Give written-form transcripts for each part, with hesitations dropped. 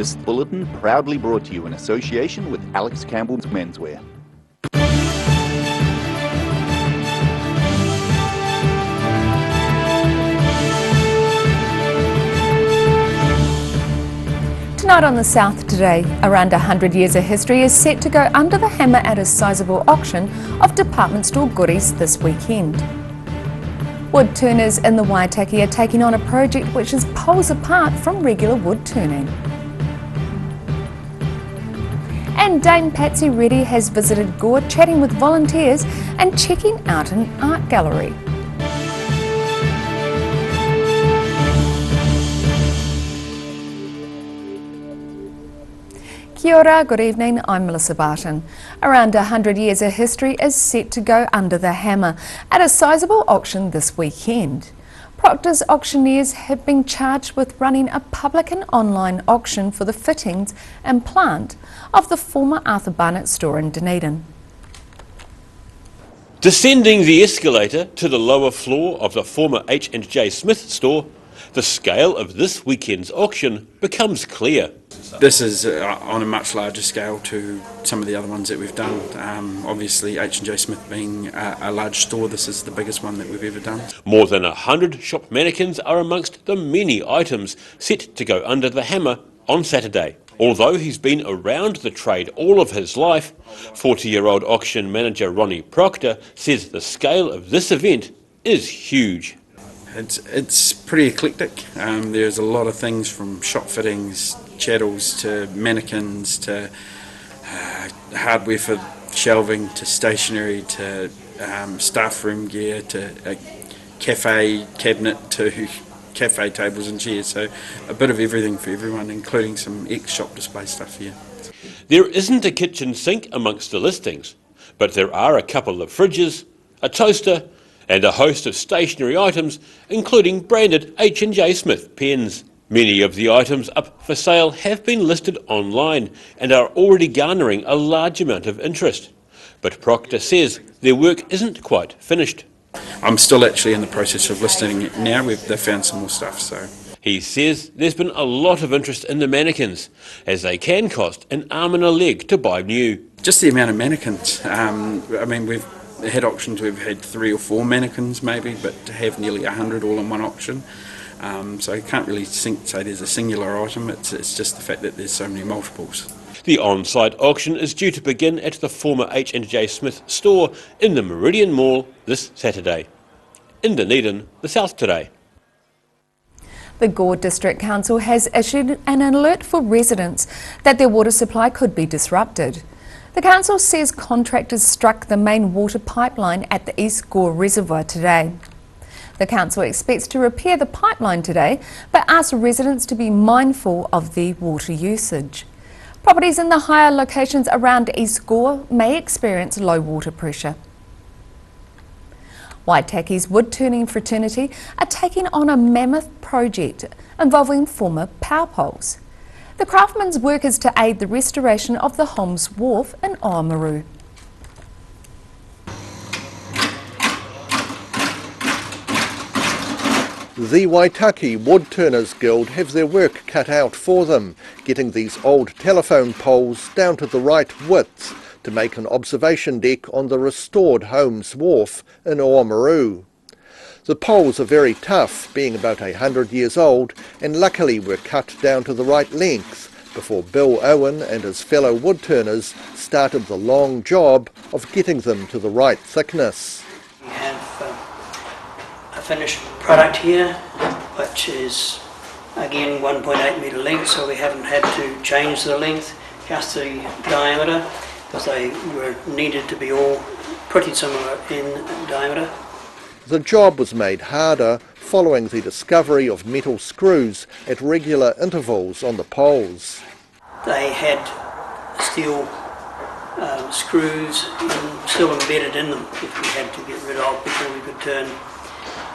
This bulletin proudly brought to you in association with Alex Campbell's Menswear. Tonight on the South Today, around 100 years of history is set to go under the hammer at a sizable auction of department store goodies this weekend. Wood turners in the Waitaki are taking on a project which is poles apart from regular wood turning. And Dame Patsy Reddy has visited Gore, chatting with volunteers and checking out an art gallery. Kia ora, good evening, I'm Melissa Barton. Around 100 years of history is set to go under the hammer at a sizable auction this weekend. Proctor's auctioneers have been charged with running a public and online auction for the fittings and plant of the former Arthur Barnett store in Dunedin. Descending the escalator to the lower floor of the former H&J Smith store, the scale of this weekend's auction becomes clear. This is on a much larger scale to some of the other ones that we've done. Obviously H&J Smith being a large store, this is the biggest one that we've ever done. More than 100 shop mannequins are amongst the many items set to go under the hammer on Saturday. Although he's been around the trade all of his life, 40-year-old auction manager Ronnie Proctor says the scale of this event is huge. It's pretty eclectic. There's a lot of things from shop fittings, chattels to mannequins to hardware for shelving to stationery to staff room gear to a cafe cabinet to cafe tables and chairs. So a bit of everything for everyone, including some ex-shop display stuff here. There isn't a kitchen sink amongst the listings, but there are a couple of fridges, a toaster, and a host of stationery items, including branded H&J Smith pens. Many of the items up for sale have been listed online and are already garnering a large amount of interest. But Proctor says their work isn't quite finished. I'm still actually in the process of listing it now. They've found some more stuff. So he says there's been a lot of interest in the mannequins, as they can cost an arm and a leg to buy new. Just the amount of mannequins. I mean, we've had auctions, we've had 3 or 4 mannequins maybe, but to have nearly 100 all in one auction, so you can't really say there's a singular item. It's just the fact that there's so many multiples. The on-site auction is due to begin at the former H&J Smith store in the Meridian Mall this Saturday. In Dunedin, the South Today. The Gore District Council has issued an alert for residents that their water supply could be disrupted. The council says contractors struck the main water pipeline at the East Gore Reservoir today. The council expects to repair the pipeline today, but asks residents to be mindful of the water usage. Properties in the higher locations around East Gore may experience low water pressure. Waitaki's wood-turning fraternity are taking on a mammoth project involving former power poles. The craftsman's work is to aid the restoration of the Holmes Wharf in Oamaru. The Waitaki Woodturners Guild have their work cut out for them, getting these old telephone poles down to the right width to make an observation deck on the restored Holmes Wharf in Oamaru. The poles are very tough, being about 100 years old, and luckily were cut down to the right length before Bill Owen and his fellow woodturners started the long job of getting them to the right thickness. We have a finished product here, which is again 1.8 metre length, so we haven't had to change the length, just the diameter, because they were needed to be all pretty similar in diameter. The job was made harder following the discovery of metal screws at regular intervals on the poles. They had steel screws still embedded in them, which we had to get rid of before we could turn,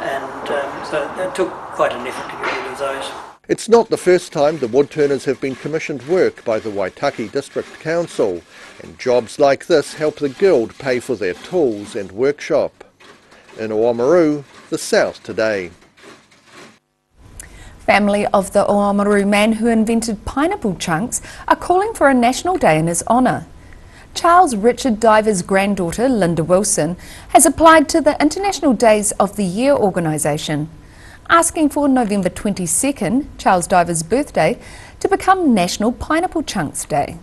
and so it took quite an effort to get rid of those. It's not the first time the woodturners have been commissioned work by the Waitaki District Council, and jobs like this help the Guild pay for their tools and workshop. In Oamaru, the South Today. Family of the Oamaru man who invented pineapple chunks are calling for a national day in his honour. Charles Richard Diver's granddaughter, Linda Wilson, has applied to the International Days of the Year organisation, asking for November 22nd, Charles Diver's birthday, to become National Pineapple Chunks Day.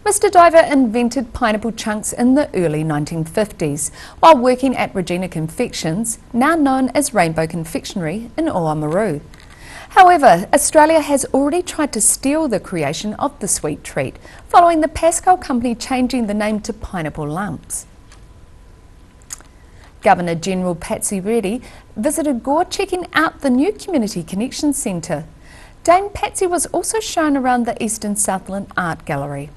Mr. Diver invented pineapple chunks in the early 1950s while working at Regina Confections, now known as Rainbow Confectionery in Oamaru. However, Australia has already tried to steal the creation of the sweet treat, following the Pascal company changing the name to Pineapple Lumps. Governor-General Patsy Reddy visited Gore, checking out the new Community Connection Centre. Dame Patsy was also shown around the Eastern Southland Art Gallery.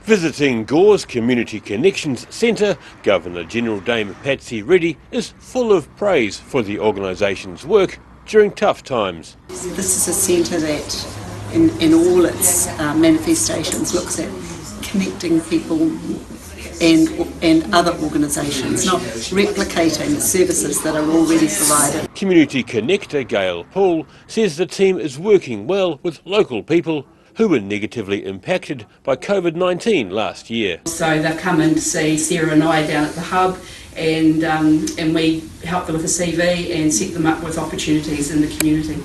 Visiting Gore's Community Connections Centre, Governor-General Dame Patsy Reddy is full of praise for the organisation's work during tough times. This is a centre that, in all its manifestations, looks at connecting people and other organisations, not replicating services that are already provided. Community Connector Gail Poole says the team is working well with local people who were negatively impacted by COVID-19 last year. So they've come in to see Sarah and I down at the hub, and we help them with a CV and set them up with opportunities in the community.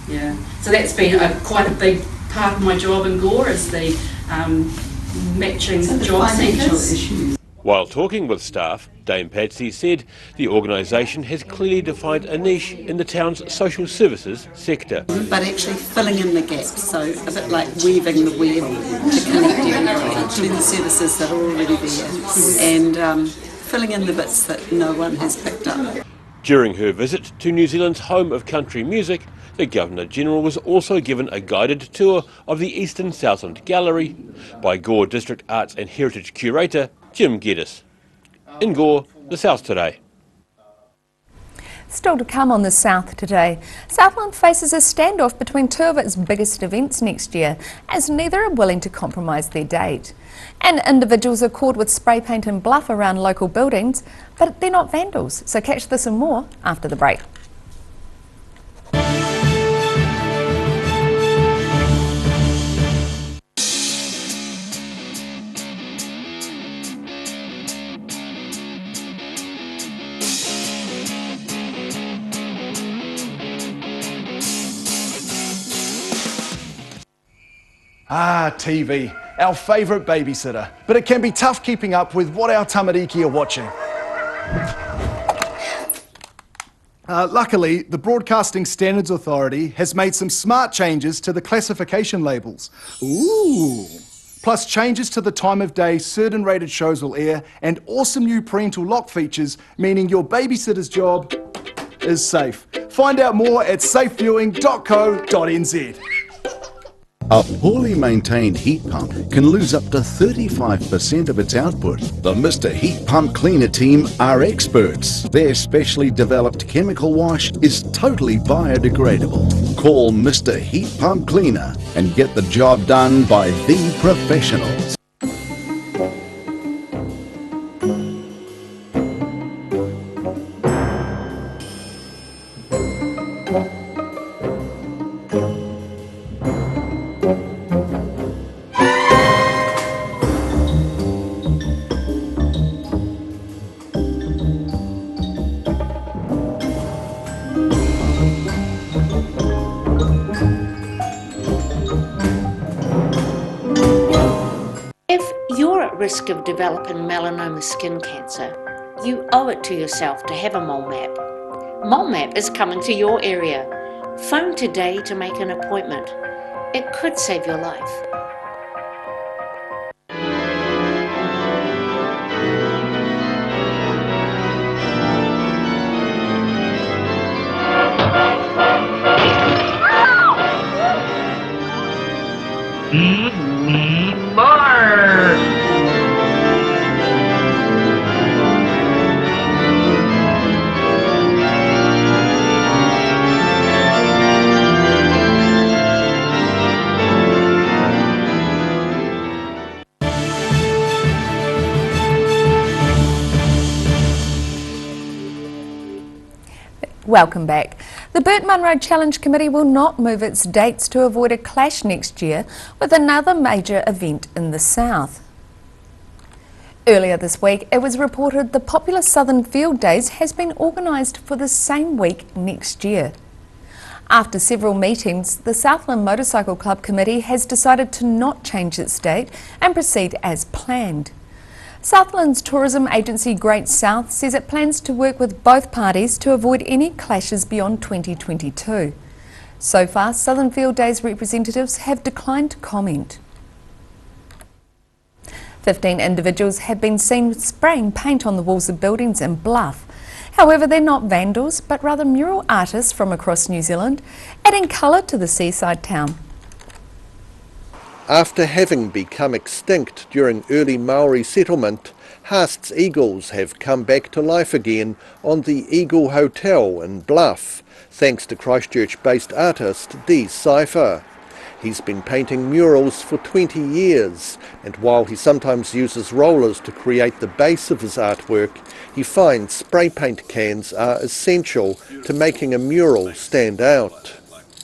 Yeah, so that's been quite a big part of my job in Gore, is the matching job centres. While talking with staff, Dame Patsy said the organisation has clearly defined a niche in the town's social services sector. But actually filling in the gaps, so a bit like weaving the web to connect everybody to the services that are already there, and filling in the bits that no one has picked up. During her visit to New Zealand's home of country music, the Governor-General was also given a guided tour of the Eastern Southland Gallery by Gore District Arts and Heritage Curator Jim Geddes. In Gore, the South Today. Still to come on the South Today, Southland faces a standoff between two of its biggest events next year, as neither are willing to compromise their date. And individuals are caught with spray paint and bluff around local buildings, but they're not vandals. So catch this and more after the break. TV, our favourite babysitter, but it can be tough keeping up with what our tamariki are watching. Luckily, the Broadcasting Standards Authority has made some smart changes to the classification labels. Ooh! Plus changes to the time of day certain rated shows will air, and awesome new parental lock features, meaning your babysitter's job is safe. Find out more at safeviewing.co.nz. A poorly maintained heat pump can lose up to 35% of its output. The Mr. Heat Pump Cleaner team are experts. Their specially developed chemical wash is totally biodegradable. Call Mr. Heat Pump Cleaner and get the job done by the professionals. Risk of developing melanoma skin cancer, you owe it to yourself to have a mole map. Mole map is coming to your area. Phone today to make an appointment. It could save your life. Welcome back. The Burt Munro Challenge Committee will not move its dates to avoid a clash next year with another major event in the south. Earlier this week, it was reported the popular Southern Field Days has been organised for the same week next year. After several meetings, the Southland Motorcycle Club Committee has decided to not change its date and proceed as planned. Southland's tourism agency Great South says it plans to work with both parties to avoid any clashes beyond 2022. So far, Southern Field Days representatives have declined to comment. 15 individuals have been seen spraying paint on the walls of buildings in Bluff. However, they're not vandals, but rather mural artists from across New Zealand, adding colour to the seaside town. After having become extinct during early Maori settlement, Haast's eagles have come back to life again on the Eagle Hotel in Bluff, thanks to Christchurch-based artist Dee Cypher. He's been painting murals for 20 years, and while he sometimes uses rollers to create the base of his artwork, he finds spray paint cans are essential to making a mural stand out.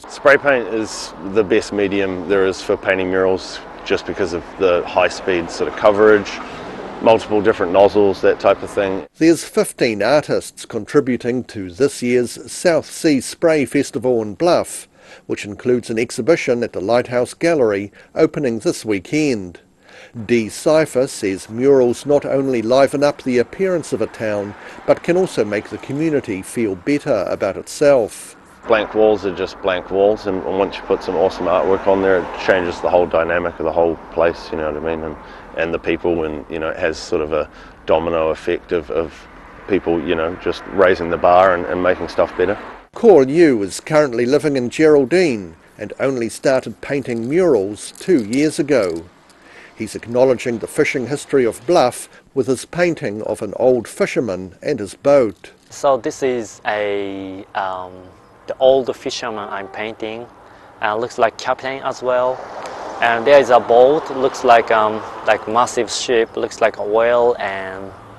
Spray paint is the best medium there is for painting murals, just because of the high-speed sort of coverage, multiple different nozzles, that type of thing. There's 15 artists contributing to this year's South Sea Spray Festival in Bluff, which includes an exhibition at the Lighthouse Gallery opening this weekend. Dee Cypher says murals not only liven up the appearance of a town, but can also make the community feel better about itself. Blank walls are just blank walls, and once you put some awesome artwork on there, it changes the whole dynamic of the whole place, you know what I mean, and the people, and you know, it has sort of a domino effect of people, you know, just raising the bar and making stuff better. Gore is currently living in Geraldine and only started painting murals 2 years ago. He's acknowledging the fishing history of Bluff with his painting of an old fisherman and his boat. So this is the old fisherman I'm painting. Looks like captain as well. And there is a boat, looks like massive ship, looks like a whale,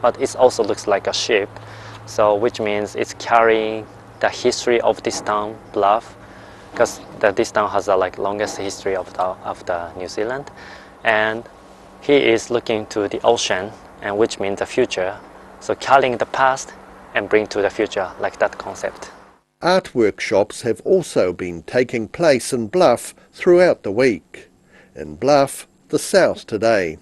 but it also looks like a ship. So which means it's carrying the history of this town, Bluff, because this town has the longest history of the New Zealand, and he is looking to the ocean, and which means the future. So carrying the past and bring to the future, like that concept. Art workshops have also been taking place in Bluff throughout the week. In Bluff, the South Today.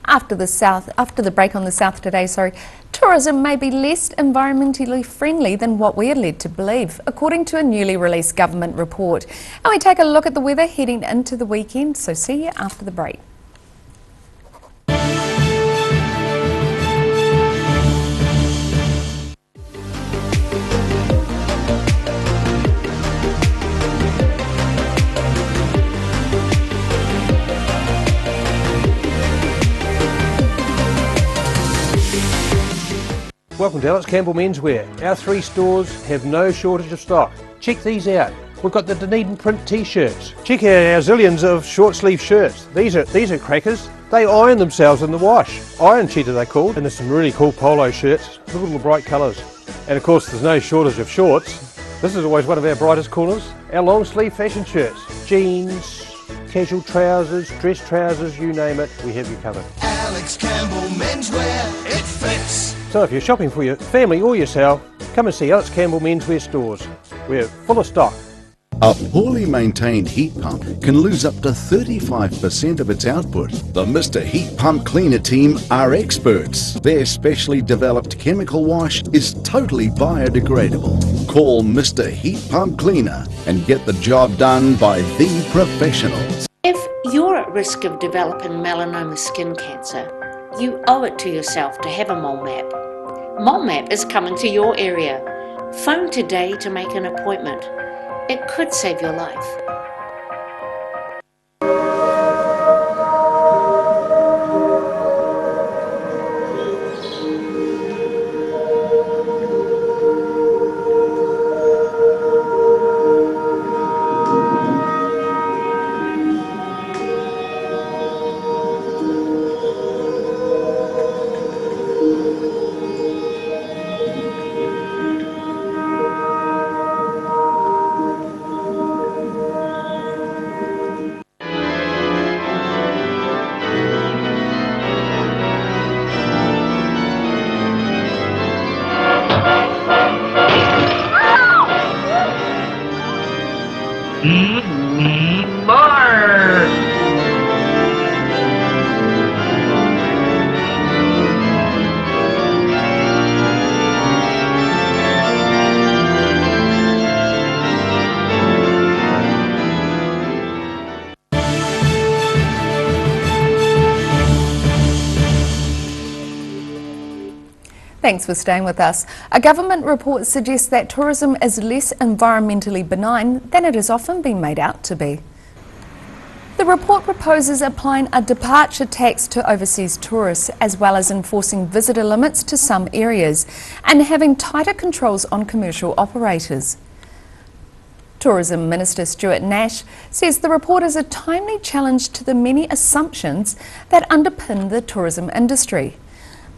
After the break on the South Today, tourism may be less environmentally friendly than what we are led to believe, according to a newly released government report. And we take a look at the weather heading into the weekend, so see you after the break. Welcome to Alex Campbell Menswear. Our 3 stores have no shortage of stock. Check these out. We've got the Dunedin print t-shirts. Check out our zillions of short sleeve shirts. These are crackers. They iron themselves in the wash. Iron cheater they're called. And there's some really cool polo shirts. Look at all the bright colours. And of course there's no shortage of shorts. This is always one of our brightest corners. Our long sleeve fashion shirts. Jeans, casual trousers, dress trousers, you name it, we have you covered. Alex Campbell Menswear, it fits. So if you're shopping for your family or yourself, come and see Alex Campbell Menswear stores. We're full of stock. A poorly maintained heat pump can lose up to 35% of its output. The Mr. Heat Pump Cleaner team are experts. Their specially developed chemical wash is totally biodegradable. Call Mr. Heat Pump Cleaner and get the job done by the professionals. If you're at risk of developing melanoma skin cancer, you owe it to yourself to have a mole map. Mole map is coming to your area. Phone today to make an appointment. It could save your life. More! Thanks for staying with us. A government report suggests that tourism is less environmentally benign than it has often been made out to be. The report proposes applying a departure tax to overseas tourists, as well as enforcing visitor limits to some areas and having tighter controls on commercial operators. Tourism Minister Stuart Nash says the report is a timely challenge to the many assumptions that underpin the tourism industry.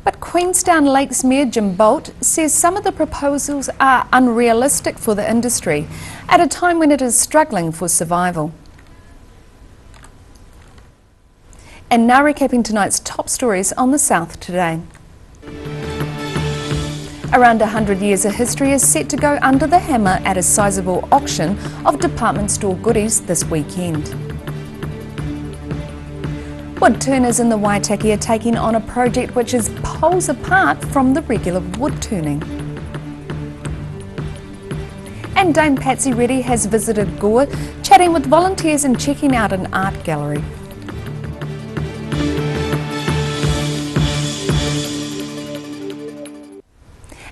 But Queenstown Lakes Mayor Jim Bolt says some of the proposals are unrealistic for the industry at a time when it is struggling for survival. And now recapping tonight's top stories on the South Today. Around 100 years of history is set to go under the hammer at a sizable auction of department store goodies this weekend. Woodturners in the Waitaki are taking on a project which is poles apart from the regular wood turning. And Dame Patsy Reddy has visited Gore, chatting with volunteers and checking out an art gallery.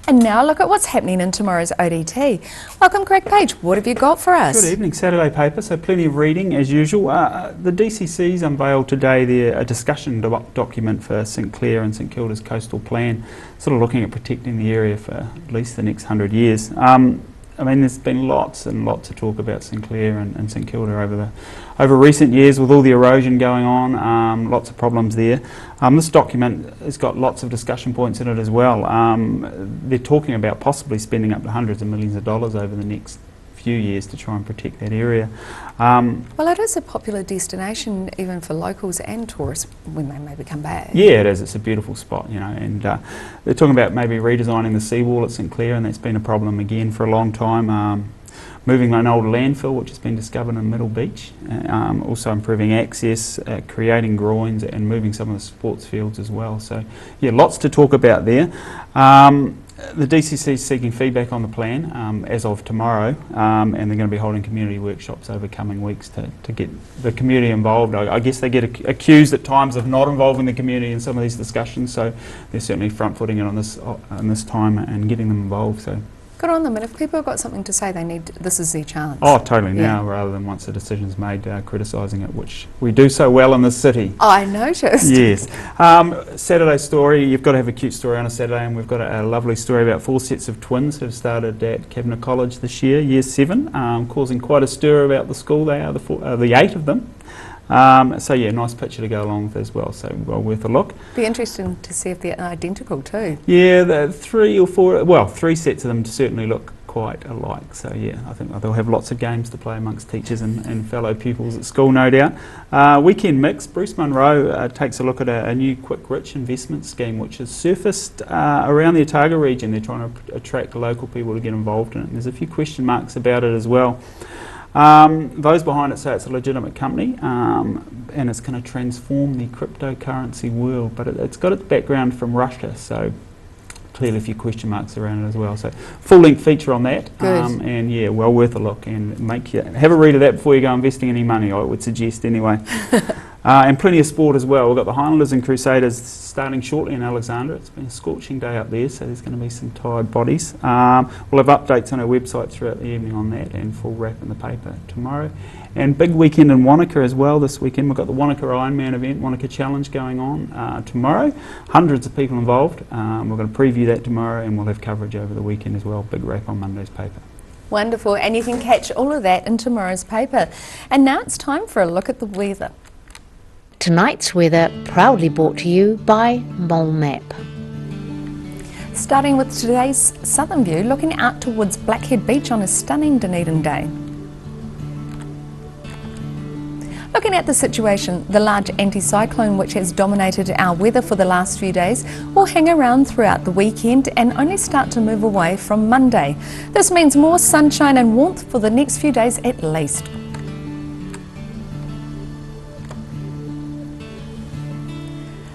And now look at what's happening in tomorrow's ODT. Welcome Craig Page, what have you got for us? Good evening, Saturday paper, so plenty of reading as usual. The DCC's unveiled today a discussion document for St Clair and St Kilda's coastal plan, sort of looking at protecting the area for at least the next 100 years. I mean, there's been lots and lots of talk about St Clair and St Kilda over recent years with all the erosion going on, lots of problems there. This document has got lots of discussion points in it as well. They're talking about possibly spending up to hundreds of millions of dollars over the next few years to try and protect that area. Well, it is a popular destination even for locals and tourists when they maybe come back. Yeah, it is. It's a beautiful spot, you know, and they're talking about maybe redesigning the seawall at St Clair, and that's been a problem again for a long time. Moving an old landfill which has been discovered in Middle Beach, also improving access, creating groins and moving some of the sports fields as well. So yeah, lots to talk about there. The DCC is seeking feedback on the plan as of tomorrow, and they're going to be holding community workshops over coming weeks to get the community involved. I guess they get accused at times of not involving the community in some of these discussions, so they're certainly front-footing it on this time and getting them involved. So. Good on them, and if people have got something to say, this is their chance. Oh, totally, now rather than once the decision's made, criticising it, which we do so well in this city. I noticed. Yes. Saturday story, you've got to have a cute story on a Saturday, and we've got a lovely story about 4 sets of twins who have started at Cabinet College this year, Year 7, causing quite a stir about the school. They are the 8 of them. So yeah, nice picture to go along with as well, so well worth a look. Be interesting to see if they're identical too. Yeah, the 3 sets of them certainly look quite alike, so yeah, I think they'll have lots of games to play amongst teachers and fellow pupils at school, no doubt. Weekend mix, Bruce Munro takes a look at a new quick rich investment scheme which has surfaced around the Otago region. They're trying to attract local people to get involved in it, and there's a few question marks about it as well. Those behind it say it's a legitimate company and it's going to transform the cryptocurrency world, but it's got its background from Russia, so clearly a few question marks around it as well. So full-length feature on that, and yeah, well worth a look, and have a read of that before you go investing any money, I would suggest anyway. And plenty of sport as well. We've got the Highlanders and Crusaders starting shortly in Alexandra. It's been a scorching day up there, so there's going to be some tired bodies. We'll have updates on our website throughout the evening on that, and full wrap in the paper tomorrow. And big weekend in Wanaka as well this weekend. We've got the Wanaka Ironman event, Wanaka Challenge going on tomorrow. Hundreds of people involved. We're going to preview that tomorrow, and we'll have coverage over the weekend as well. Big wrap on Monday's paper. Wonderful, and you can catch all of that in tomorrow's paper. And now it's time for a look at the weather. Tonight's weather proudly brought to you by Mole Map. Starting with today's southern view, looking out towards Blackhead Beach on a stunning Dunedin day. Looking at the situation, the large anticyclone which has dominated our weather for the last few days will hang around throughout the weekend and only start to move away from Monday. This means more sunshine and warmth for the next few days at least.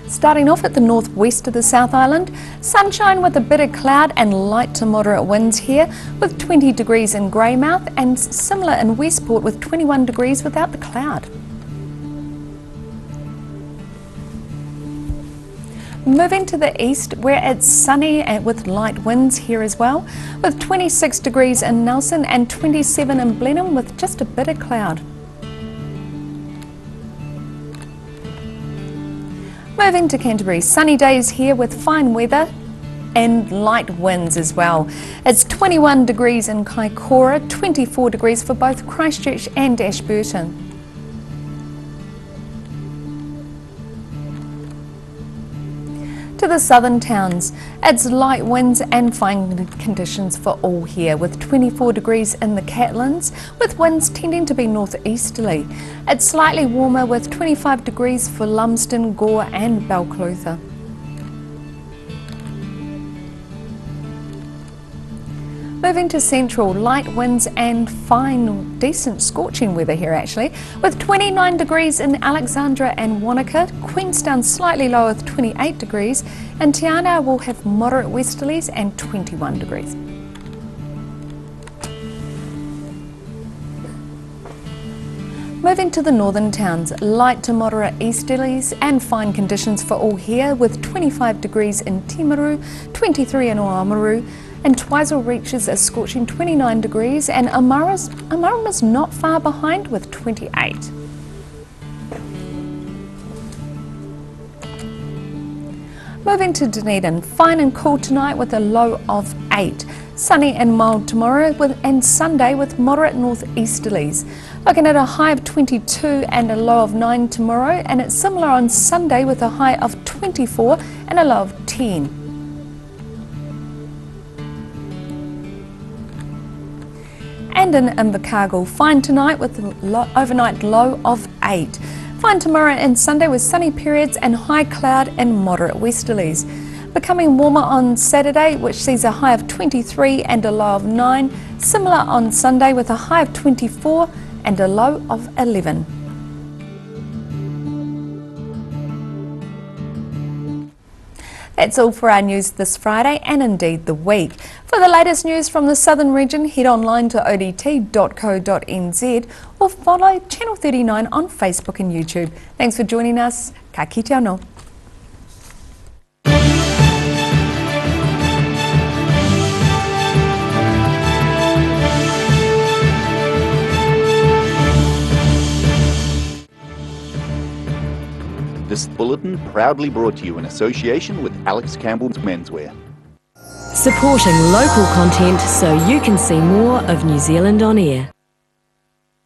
Starting off at the northwest of the South Island, sunshine with a bit of cloud and light to moderate winds here with 20 degrees in Greymouth and similar in Westport with 21 degrees without the cloud. Moving to the east where it's sunny and with light winds here as well with 26 degrees in Nelson and 27 in Blenheim with just a bit of cloud. Moving to Canterbury, sunny days here with fine weather and light winds as well. It's 21 degrees in Kaikoura, 24 degrees for both Christchurch and Ashburton. To the southern towns, it's light winds and fine conditions for all here with 24 degrees in the Catlins with winds tending to be northeasterly. It's slightly warmer with 25 degrees for Lumsden, Gore and Balclutha. Moving to central, light winds and fine, decent scorching weather here actually, with 29 degrees in Alexandra and Wanaka, Queenstown slightly lower with 28 degrees, and Te Anau will have moderate westerlies and 21 degrees. Moving to the northern towns, light to moderate easterlies and fine conditions for all here with 25 degrees in Timaru, 23 in Oamaru, and Twizel reaches a scorching 29 degrees and Amarama's not far behind with 28. Moving to Dunedin, fine and cool tonight with a low of 8. Sunny and mild tomorrow and Sunday with moderate northeasterlies. Looking at a high of 22 and a low of 9 tomorrow, and it's similar on Sunday with a high of 24 and a low of 10. And in Invercargill, fine tonight with an overnight low of 8. Fine tomorrow and Sunday with sunny periods and high cloud and moderate westerlies. Becoming warmer on Saturday, which sees a high of 23 and a low of 9. Similar on Sunday with a high of 24 and a low of 11. That's all for our news this Friday and indeed the week. For the latest news from the southern region, head online to odt.co.nz or follow Channel 39 on Facebook and YouTube. Thanks for joining us. Ka kite anō. This bulletin proudly brought to you in association with Alex Campbell's Menswear. Supporting local content so you can see more of New Zealand on air.